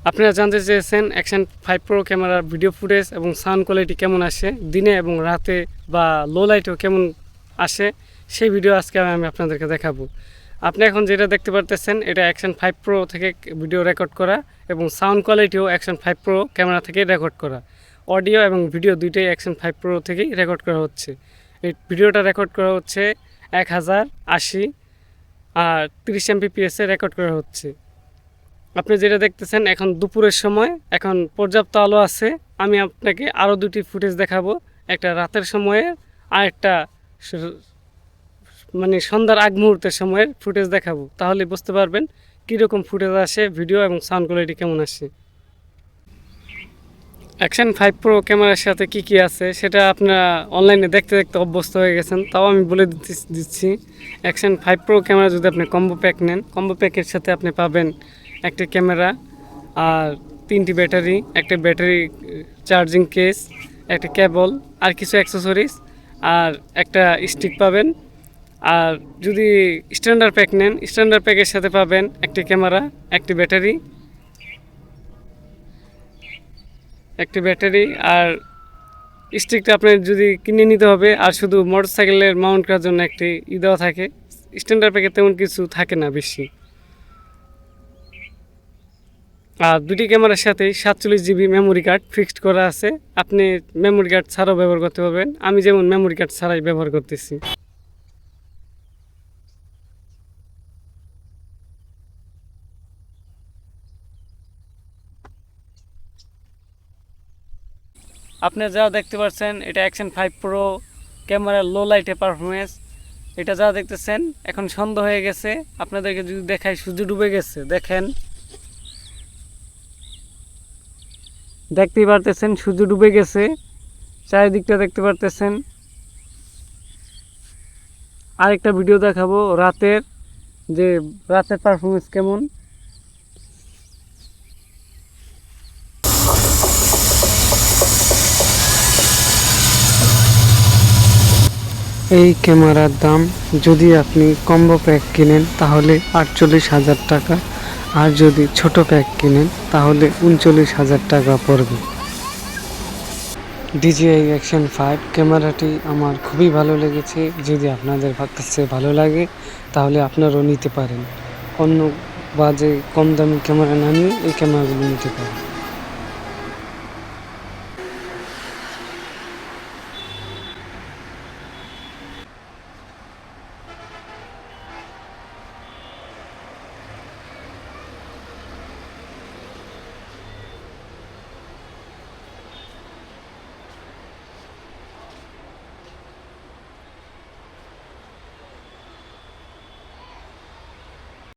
আপনারা জানতে চেয়েছেন অ্যাকশন 5 প্রো ক্যামেরার ভিডিও ফুটেজ এবং সাউন্ড কোয়ালিটি কেমন আসে, দিনে এবং রাতে বা লো লাইটেও কেমন আসে, সেই ভিডিও আজকে আমি আপনাদেরকে দেখাবো। আপনি এখন যেটা দেখতে পারতেছেন এটা অ্যাকশন 5 প্রো থেকে ভিডিও রেকর্ড করা এবং সাউন্ড কোয়ালিটিও অ্যাকশন 5 প্রো ক্যামেরা থেকে রেকর্ড করা। অডিও এবং ভিডিও দুইটাই অ্যাকশন 5 প্রো থেকেই রেকর্ড করা হচ্ছে। এই ভিডিওটা রেকর্ড করা হচ্ছে 1080 আর 30 MPPS রেকর্ড করা হচ্ছে। আপনি যেটা দেখতেছেন এখন দুপুরের সময়, এখন পর্যাপ্ত আলো আছে। আমি আপনাকে আরও দুটি ফুটেজ দেখাবো, একটা রাতের সময়ে আর একটা মানে সন্ধ্যার আগ মুহূর্তের সময়ের ফুটেজ দেখাবো, তাহলে বুঝতে পারবেন কীরকম ফুটেজ আসে, ভিডিও এবং সাউন্ড কোয়ালিটি কেমন আসে। অ্যাকশন 5 প্রো ক্যামেরার সাথে কি কি আছে সেটা আপনারা অনলাইনে দেখতে দেখতে অভ্যস্ত হয়ে গেছেন, তাও আমি বলে দিচ্ছি। অ্যাকশন 5 প্রো ক্যামেরা যদি আপনি কম্বো প্যাক নেন, কম্বো প্যাকের সাথে আপনি পাবেন একটা ক্যামেরা আর 3টি ব্যাটারি, একটা ব্যাটারি চার্জিং কেস, একটা কেবল আর কিছু অ্যাক্সেসরিজ আর একটা স্টিক পাবেন। আর যদি স্ট্যান্ডার্ড প্যাক নেন, স্ট্যান্ডার্ড প্যাকের সাথে পাবেন একটি ক্যামেরা, একটি ব্যাটারি আর স্টিকটা আপনার যদি কিনে নিতে হবে। আর শুধু মোটরসাইকেলের মাউন্ট করার জন্য একটি দেওয়া থাকে। স্ট্যান্ডার্ড প্যাকে তেমন কিছু থাকে না বেশি। আর দুটি ক্যামেরার সাথে 47 GB মেমোরি কার্ড ফিক্সড করা আছে। আপনি মেমোরি কার্ড ছাড়াও ব্যবহার করতে পারবেন, আমি যেমন মেমোরি কার্ড ছাড়াই ব্যবহার করতেছি। আপনি যা দেখতে পাচ্ছেন এটা অ্যাকশন 5 প্রো ক্যামেরার লো লাইটে পারফরমেন্স। এটা যা দেখতেছেন এখন সন্ধ্যা হয়ে গেছে, আপনাদেরকে যদি দেখাই সূর্য ডুবে গেছে, দেখেন, দেখতেই পারতেছেন সূর্য ডুবে গেছে, চারিদিকটা দেখতে পারতেছেন। আরেকটা ভিডিও দেখাবো রাতের, যে রাতের পারফরমেন্স কেমন। এই ক্যামেরার দাম যদি আপনি কম্বো প্যাক কিনেন তাহলে 48,000 টাকা, আর যদি ছোট প্যাক কিনেন তাহলে 39,000 টাকা পড়বে। DJI অ্যাকশন 5 ক্যামেরাটি আমার খুবই ভালো লেগেছে। যদি আপনাদের কাছে ভালো লাগে তাহলে আপনারাও নিতে পারেন, অন্য বাজে কম দামি ক্যামেরা না নিয়ে এই ক্যামেরাগুলো নিতে পারেন।